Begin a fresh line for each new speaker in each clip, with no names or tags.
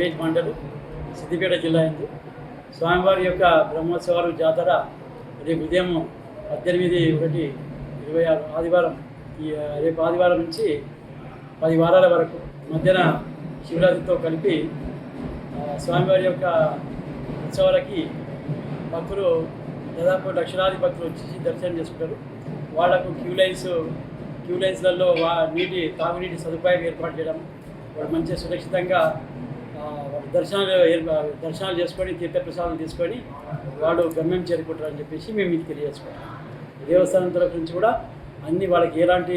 Village మండలు సిద్దిపేట జిల్లా అయింది. స్వామివారి యొక్క బ్రహ్మోత్సవాలు జాతర రేపు ఉదయం 18/1/26 ఆదివారం, రేపు ఆదివారం నుంచి 10 వారాల వరకు మధ్యాహ్న శివరాత్రితో కలిపి స్వామివారి యొక్క ఉత్సవాలకి భక్తులు దాదాపు లక్షలాది భక్తులు వచ్చి దర్శనం చేసుకుంటారు. వాళ్లకు క్యూ లైన్స్లలో తాగునీటి సదుపాయం ఏర్పాటు చేయడం, వాళ్ళు మంచిగా సురక్షితంగా దర్శనాలు చేసుకొని తీర్థప్రసాదం తీసుకొని వాళ్ళు గమ్యం చేరుకుంటారని చెప్పేసి మేము మీకు తెలియజేసుకుంటాం. దేవస్థానం తరఫు నుంచి కూడా అన్ని వాళ్ళకి ఎలాంటి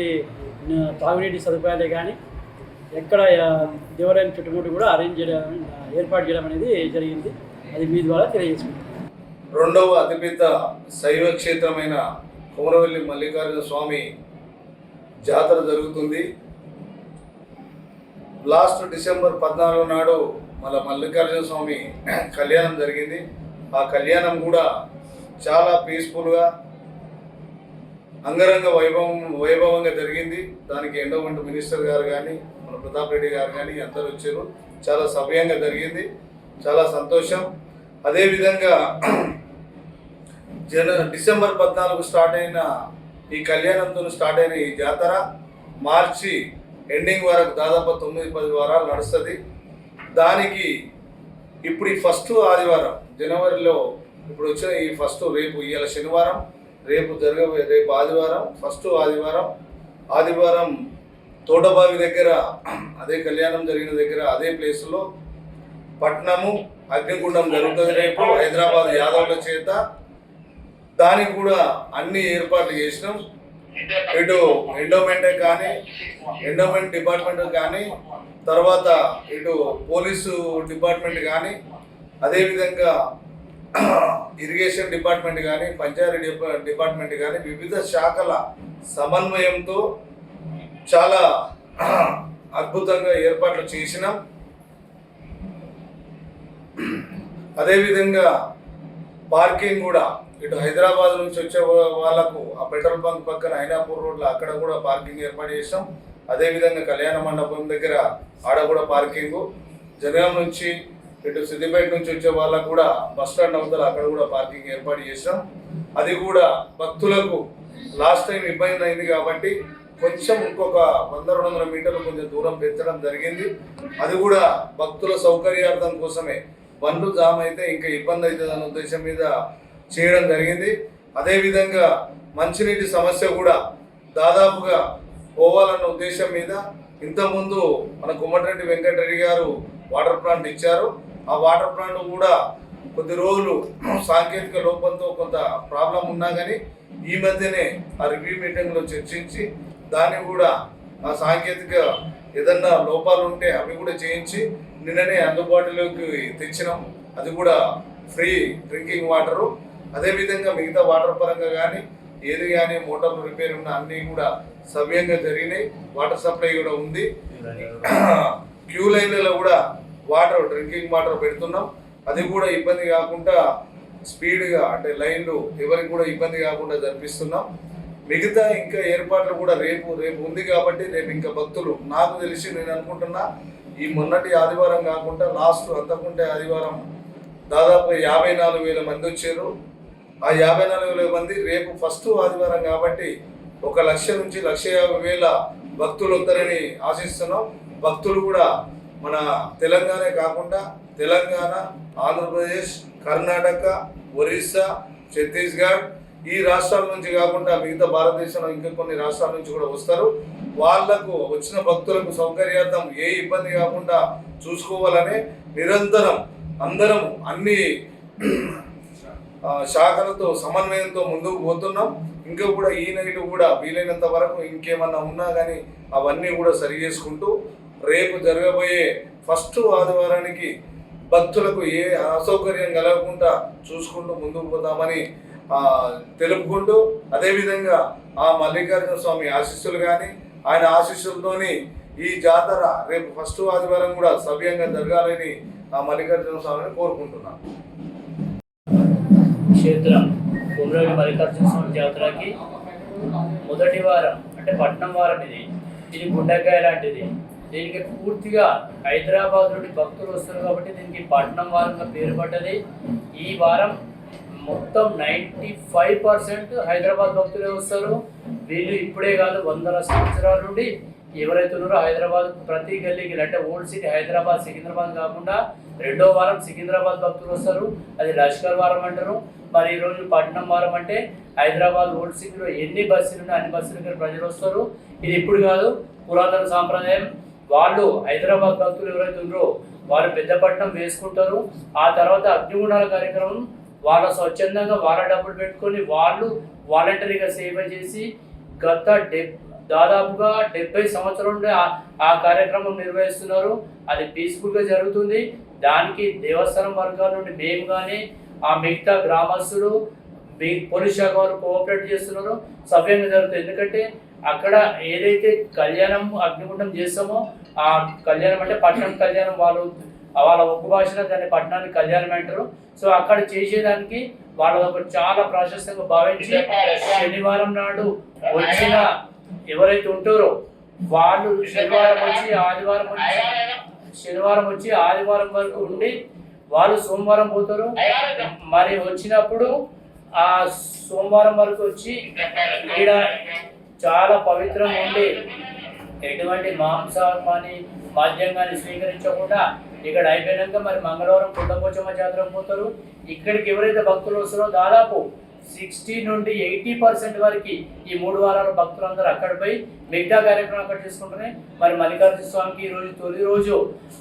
తాగునీటి సదుపాయాలే కానీ ఎక్కడ దేవాలయం చుట్టుముట్టు కూడా ఏర్పాటు చేయడం అనేది జరిగింది. అది మీ ద్వారా తెలియజేసుకుంటాం.
రెండవ అతిపెద్ద శైవ క్షేత్రమైన కొమరవెల్లి మల్లికార్జున స్వామి జాతర జరుగుతుంది. లాస్ట్ డిసెంబర్ 14 నాడు మల్లికార్జున స్వామి కళ్యాణం జరిగింది. ఆ కళ్యాణం కూడా చాలా పీస్ఫుల్గా అంగరంగ వైభవంగా జరిగింది. దానికి ఎండోమెంట్ మినిస్టర్ గారు కానీ మన ప్రతాప్ రెడ్డి గారు కానీ అందరూ వచ్చారు. చాలా సవ్యంగా జరిగింది. చాలా సంతోషం. అదేవిధంగా డిసెంబర్ 14 స్టార్ట్ అయిన ఈ కళ్యాణంతో స్టార్ట్ అయిన ఈ జాతర మార్చి ఎండింగ్ వరకు దాదాపు 9-10 వారాలు నడుస్తుంది. దానికి ఇప్పుడు ఈ ఫస్ట్ ఆదివారం జనవరిలో ఇప్పుడు వచ్చిన ఈ ఫస్ట్ రేపు ఇవాళ శనివారం, రేపు ఆదివారం, ఫస్ట్ ఆదివారం తోటబావి దగ్గర అదే కళ్యాణం జరిగిన దగ్గర అదే ప్లేస్లో పట్నము అగ్నిగుండం జరుగుతుంది రేపు హైదరాబాద్ యాదవుల చేత. దానికి కూడా అన్ని ఏర్పాట్లు చేసినాం. ఇటు ఎండోమెంట్ డిపార్ట్మెంట్ కానీ, తర్వాత ఇటు పోలీసు డిపార్ట్మెంట్ కానీ, అదేవిధంగా ఇరిగేషన్ డిపార్ట్మెంట్ కానీ, పంచాయతీ డిపార్ట్మెంట్ కానీ వివిధ శాఖల సమన్వయంతో చాలా అద్భుతంగా ఏర్పాట్లు చేసినాం. అదేవిధంగా పార్కింగ్ కూడా ఇటు హైదరాబాద్ నుంచి వచ్చే వాళ్ళకు ఆ పెట్రోల్ బంక్ పక్కన ఐనాపూర్ రోడ్లో అక్కడ కూడా పార్కింగ్ ఏర్పాటు చేసాం. అదేవిధంగా కళ్యాణ మండపం దగ్గర ఆడ కూడా పార్కింగు, జనగాం నుంచి ఇటు సిద్దిపేట నుంచి వచ్చే వాళ్ళకు కూడా బస్ స్టాండ్ అవతల అక్కడ కూడా పార్కింగ్ ఏర్పాటు చేసాం. అది కూడా భక్తులకు లాస్ట్ టైం ఇబ్బంది అయింది కాబట్టి కొంచెం ఇంకొక 100-200 మీటర్లు కొంచెం దూరం పెంచడం జరిగింది. అది కూడా భక్తుల సౌకర్యార్థం కోసమే. బండ్లు జామ్ అయితే ఇంకా ఇబ్బంది అవుతుంది అనే ఉద్దేశం మీద చేయడం జరిగింది. అదేవిధంగా మంచినీటి సమస్య కూడా దాదాపుగా పోవాలన్న ఉద్దేశం మీద ఇంతకుముందు మన కోమటిరెడ్డి వెంకటరెడ్డి గారు వాటర్ ప్లాంట్ ఇచ్చారు. ఆ వాటర్ ప్లాంట్ కూడా కొద్ది రోజులు సాంకేతిక లోపంతో కొంత ప్రాబ్లం ఉన్నా కానీ ఈ మధ్యనే ఆ రివ్యూ మీటింగ్లో చర్చించి దాన్ని కూడా ఆ సాంకేతిక ఏదన్నా లోపాలు ఉంటే అవి కూడా చేయించి నిన్ననే అందుబాటులోకి తెచ్చినాం. అది కూడా ఫ్రీ డ్రింకింగ్ వాటరు. అదేవిధంగా మిగతా వాటర్ పరంగా కానీ ఏది కానీ మోటార్లు రిపేర్ ఉన్న అన్నీ కూడా సవ్యంగా జరిగినాయి. వాటర్ సప్లై కూడా ఉంది. క్యూ లైన్లలో కూడా డ్రింకింగ్ వాటర్ పెడుతున్నాం. అది కూడా ఇబ్బంది కాకుండా స్పీడ్గా అంటే లైన్లు ఎవరికి కూడా ఇబ్బంది కాకుండా జరిపిస్తున్నాం. మిగతా ఇంకా ఏర్పాట్లు కూడా రేపు ఉంది కాబట్టి రేపు ఇంకా భక్తులు నాకు తెలిసి నేను అనుకుంటున్నా ఈ మొన్నటి ఆదివారం కాకుండా లాస్ట్ అంతకుంటే ఆదివారం దాదాపు 54,000 మంది వచ్చారు. ఆ 54,000 మంది రేపు ఫస్ట్ ఆదివారం కాబట్టి 1,00,000 నుంచి 1,50,000 భక్తులు వస్తారని ఆశిస్తున్నాం. భక్తులు కూడా మన తెలంగాణ కాకుండా తెలంగాణ, ఆంధ్రప్రదేశ్, కర్ణాటక, ఒరిస్సా, ఛత్తీస్గఢ్ ఈ రాష్ట్రాల నుంచి కాకుండా మిగతా భారతదేశంలో ఇంకా కొన్ని రాష్ట్రాల నుంచి కూడా వస్తారు. వాళ్లకు వచ్చిన భక్తులకు సౌకర్యార్థం ఏ ఇబ్బంది కాకుండా చూసుకోవాలని నిరంతరం అందరం అన్ని శాఖలతో సమన్వయంతో ముందుకు పోతున్నాం. ఇంకా కూడా ఈ నైట్ కూడా వీలైనంత వరకు ఇంకేమన్నా ఉన్నా కానీ అవన్నీ కూడా సరి చేసుకుంటూ రేపు జరగబోయే ఫస్ట్ ఆదివారానికి భక్తులకు ఏ అసౌకర్యం కలగకుండా చూసుకుంటూ ముందుకు పోతామని తెలుపుకుంటూ, అదేవిధంగా ఆ మల్లికార్జున స్వామి ఆశీస్సులు కానీ ఆయన ఆశీస్సులతోని ఈ జాతర రేపు ఫస్ట్ ఆదివారం కూడా సవ్యంగా జరగాలని ఆ మల్లికార్జున స్వామిని కోరుకుంటున్నాను.
క్షేత్రం కొమరవెల్లి మల్లికార్జున స్వామి జాతరకి మొదటి వారం అంటే పట్నం వారం ఇది గుండెకాయ లాంటిది. దీనికి పూర్తిగా హైదరాబాద్ నుండి భక్తులు వస్తారు కాబట్టి దీనికి పట్నం వారంగా పేరు పడ్డది. ఈ వారం మొత్తం 95% హైదరాబాద్ భక్తులే వస్తారు. వీళ్ళు ఇప్పుడే కాదు, వందల సంవత్సరాల నుండి ఎవరైతే ఉన్నారో హైదరాబాద్ ప్రతి గల్లీకి, అంటే ఓల్డ్ సిటీ హైదరాబాద్ సికింద్రాబాద్ కాకుండా రెండో వారం సికింద్రాబాద్ భక్తులు వస్తారు. అది లష్కర్ వారం అంటారు. మరి ఈరోజు పట్నం వారం అంటే హైదరాబాద్ ఓల్డ్ సిటీలో ఎన్ని బస్సులు ఉన్నాయో అన్ని బస్సులకి ప్రజలు వస్తారు. ఇది ఇప్పుడు కాదు, పురాతన సాంప్రదాయం. వాళ్ళు హైదరాబాద్ భక్తులు ఎవరైతే ఉన్నారో వాళ్ళు పెద్దపట్నం వేసుకుంటారు. ఆ తర్వాత అగ్నిగుండాల కార్యక్రమం వాళ్ళ స్వచ్ఛందంగా వాళ్ళ డబ్బులు పెట్టుకొని వాళ్ళు వాలంటరీగా సేవ చేసి గత దాదాపుగా 70 సంవత్సరాల నుండి ఆ కార్యక్రమం నిర్వహిస్తున్నారు. అది పీస్ఫుల్గా జరుగుతుంది. దానికి దేవస్థానం వర్గాల నుండి మేము కానీ ఆ మిగతా గ్రామస్తులు పోలీస్ శాఖ వారు కోఆపరేట్ చేస్తున్నారు. సవ్యంగా జరుగుతుంది. ఎందుకంటే అక్కడ ఏదైతే కళ్యాణం అగ్నిగుండం చేస్తామో ఆ కళ్యాణం అంటే పట్టణం కళ్యాణం, వాళ్ళ ఒక్క భాషలో దాన్ని పట్టణానికి కళ్యాణం అంటారు. సో అక్కడ చేసేదానికి వాళ్ళు ఒక చాలా ప్రాశస్తంగా భావించి శనివారం నాడు వచ్చిన ఎవరైతే ఉంటారో వాళ్ళు శనివారం వచ్చి ఆదివారం వరకు ఉండి వాళ్ళు సోమవారం పోతారు. మరి వచ్చినప్పుడు ఆ సోమవారం వరకు వచ్చి ఈడ చాలా పవిత్రంగా ఉండి ఎటువంటి మాంసం కానీ మద్యం కానీ స్వీకరించకుండా ఇక్కడ అయిపోయినాక మరి మంగళవారం కుండపోచమ్మ జాతరకు పోతారు. ఇక్కడికి ఎవరైతే భక్తులు వస్తారో దాదాపు 60 నుండి 80% వరకు ఈ 3 వారాల భక్తులందరూ అక్కడ పోయి మిగతా కార్యక్రమం అక్కడ చేసుకుంటున్నాయి. మరి మల్లికార్జున స్వామికి ఈ రోజు తొలి రోజు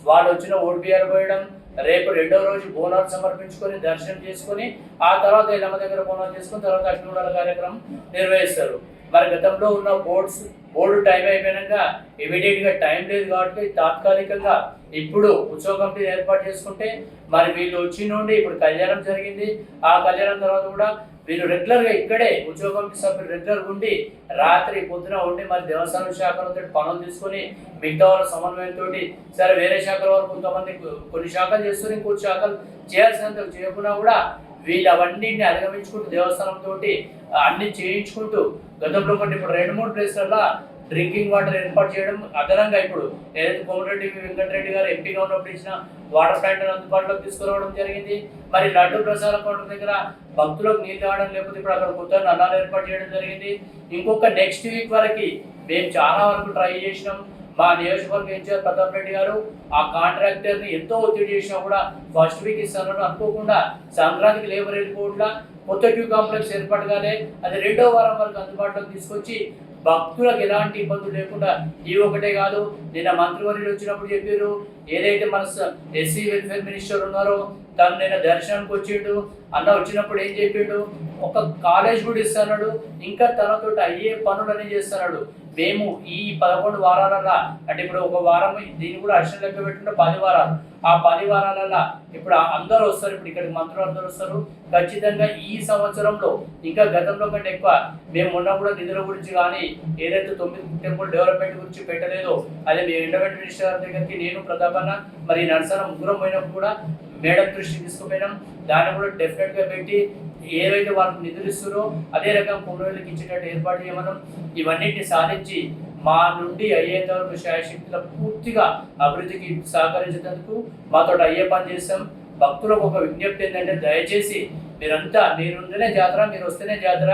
వాళ్ళు వచ్చిన ఓడిబిఆర్ పోయడం, రేపు రెండో రోజు బోనాలు సమర్పించుకొని దర్శనం చేసుకొని ఆ తర్వాత ఎల్లమ్మ దగ్గర బోనాలు చేసుకుని తర్వాత అగ్నిగుండాల కార్యక్రమం నిర్వహిస్తారు. మరి గతంలో ఉన్న బోర్డు టైం అయిపోయినాక ఇమీడియట్గా టైం లేదు కాబట్టి తాత్కాలికంగా ఇప్పుడు ఉత్సవ కమిటీ ఏర్పాటు చేసుకుంటే మరి వీళ్ళు వచ్చి నుండి ఇప్పుడు కళ్యాణం జరిగింది. ఆ కళ్యాణం తర్వాత కూడా వీళ్ళు రెగ్యులర్గా ఇక్కడే ఉత్సవ కమిటీ సభ్యులు రెగ్యులర్గా ఉండి రాత్రి పొద్దున ఉండి మరి దేవస్థానం శాఖలతో పనులు తీసుకొని మిగతా వాళ్ళ సమన్వయంతో, సరే వేరే శాఖల వారు కొంతమంది కొన్ని శాఖలు చేస్తారు, ఇంకొన్ని శాఖలు చేయాల్సినంత చేయకుండా కూడా వీళ్ళు అవన్నింటిని అధిగమించుకుంటూ దేవస్థానంతో అన్ని చేయించుకుంటూ గతంలో కంటే ఇప్పుడు 2-3 ప్లేస్లలో డ్రింకింగ్ వాటర్ ఏర్పాటు చేయడం, అదనంగా ఇప్పుడు ఏదైతే కోమటిరెడ్డి వెంకటరెడ్డి గారు ఎంపీగా ఉన్నప్పుడు ఇచ్చిన వాటర్ ప్లాంట్ అందుబాటులోకి తీసుకురావడం జరిగింది. మరి లడ్డు ప్రసాద కౌంటర్ దగ్గర భక్తులకు నీళ్ళు తాగడం, లేకపోతే ఇప్పుడు అక్కడ కొత్త నల్లాలు ఏర్పాటు చేయడం జరిగింది. ఇంకొక నెక్స్ట్ వీక్ వరకు మేము చాలా వరకు ట్రై చేసినాం. మా నియోజకవర్గ ఇన్ఛార్జ్ ప్రతాప్ రెడ్డి గారు ఆ కాంట్రాక్టర్ని ఎంతో ఒత్తిడి చేసినా కూడా ఫస్ట్ వీక్ ఇస్తాను అనుకోకుండా సంక్రాంతికి లేబర్ వెళ్ళిపోవట్లా కొత్త క్యూ కాంప్లెక్స్ ఏర్పాటుగానే అది రెండో వారం వరకు అందుబాటులోకి తీసుకొచ్చి భక్తులకు ఎలాంటి ఇబ్బందులు లేకుండా ఈ ఒకటే కాదు, నిన్న మంత్రివర్యులు వచ్చినప్పుడు చెప్పారు, ఏదైతే మన ఎస్సీ వెల్ఫేర్ మినిస్టర్ ఉన్నారో తను నిన్న దర్శనానికి వచ్చిండు అన్న, వచ్చినప్పుడు ఏం చెప్పిండు, ఒక కాలేజ్ కూడా ఇస్తున్నాడు, ఇంకా తనతో అయ్యే పనులన్నీ చేస్తున్నాడు. మేము ఈ 11 వారాలలో అంటే ఇప్పుడు ఒక వారం దీన్ని కూడా అర్చన లెక్క పెట్టుకుంటే 10 వారాలు, ఆ 10 వారాలలో ఇప్పుడు అందరూ వస్తారు, ఇప్పుడు ఇక్కడికి మంత్రులు అందరూ వస్తారు. ఖచ్చితంగా ఈ సంవత్సరంలో ఇంకా గతంలో కంటే ఎక్కువ మేము మొన్న కూడా నిధుల గురించి కానీ ఏదైతే 9 టెంపుల్ డెవలప్మెంట్ గురించి పెట్టలేదో అదే మేము ఎండోమెంట్ మినిస్టర్ గారి దగ్గరికి నేను ప్రతాపన్న మరి నరసన ముగ్గురం పోయినప్పుడు కూడా మేడం దృష్టికి తీసుకుపోయినాం. దాన్ని కూడా డెఫినెట్గా పెట్టి ఏవైతే వాళ్ళకి నిధులు ఇస్తారో అదే రకం పునరులకు ఇచ్చేటట్టు ఏర్పాటు చేయమనం. ఇవన్నిటిని సాధించి మా నుండి అయ్యేంత వరకు శాయశక్తుల పూర్తిగా అభివృద్ధికి సహకరించేందుకు మాతో అయ్యే పని చేస్తాం. భక్తులకు ఒక విజ్ఞప్తి ఏంటంటే దయచేసి మీరంతా మీరుంటేనే జాతర, మీరు వస్తేనే జాతర.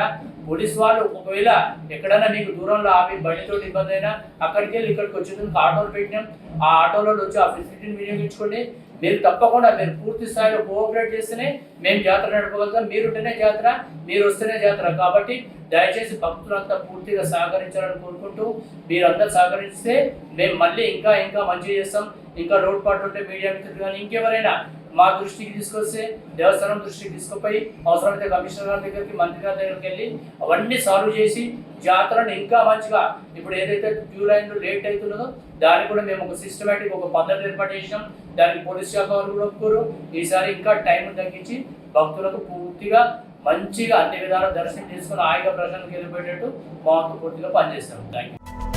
పోలీస్ వాళ్ళు ఒకవేళ ఎక్కడైనా మీకు దూరంలో ఆపి బండితో ఇబ్బంది అయినా అక్కడికి వెళ్ళి ఇక్కడికి వచ్చేందుకు ఆటోలు పెట్టినాం. ఆ ఆటోలో వచ్చి ఆ ఫెసిలిటీని వినియోగించుకోండి. మీరు తప్పకుండా మీరు పూర్తి స్థాయిలో కోఆపరేట్ చేస్తేనే మేము జాతర నడపగలుగుతాం. మీరుంటేనే జాతర, మీరు వస్తేనే జాతర. కాబట్టి దయచేసి భక్తులంతా పూర్తిగా సహకరించాలని కోరుకుంటూ మీరందరూ సహకరిస్తే మేము మళ్ళీ ఇంకా ఇంకా మంచిగా చేస్తాం. ఇంకా లోటుపాట్లు ఉంటే మీడియా మిత్రులు కానీ ఇంకెవరైనా మా దృష్టికి తీసుకొస్తే దేవస్థానం దృష్టికి తీసుకుపోయి అవసరమైతే కమిషనర్ గారి దగ్గరికి, మంత్రి గారి దగ్గరికి వెళ్ళి అవన్నీ సాల్వ్ చేసి జాతరను ఇంకా మంచిగా ఇప్పుడు ఏదైతే క్యూ లైన్లో లేట్ అవుతున్నదో దాన్ని కూడా మేము ఒక సిస్టమేటిక్ ఒక పద్ధతి ఏర్పాటు చేసినాం. దానికి పోలీస్ శాఖ వారు కూడా ఒప్పుకోరు. ఈసారి ఇంకా టైం తగ్గించి భక్తులకు పూర్తిగా మంచిగా అన్ని విధాల దర్శనం చేసుకుని హాయిగా ప్రజలకు వెళ్ళిపోయేటట్టు మా పూర్తిగా పనిచేస్తాం. Thank you.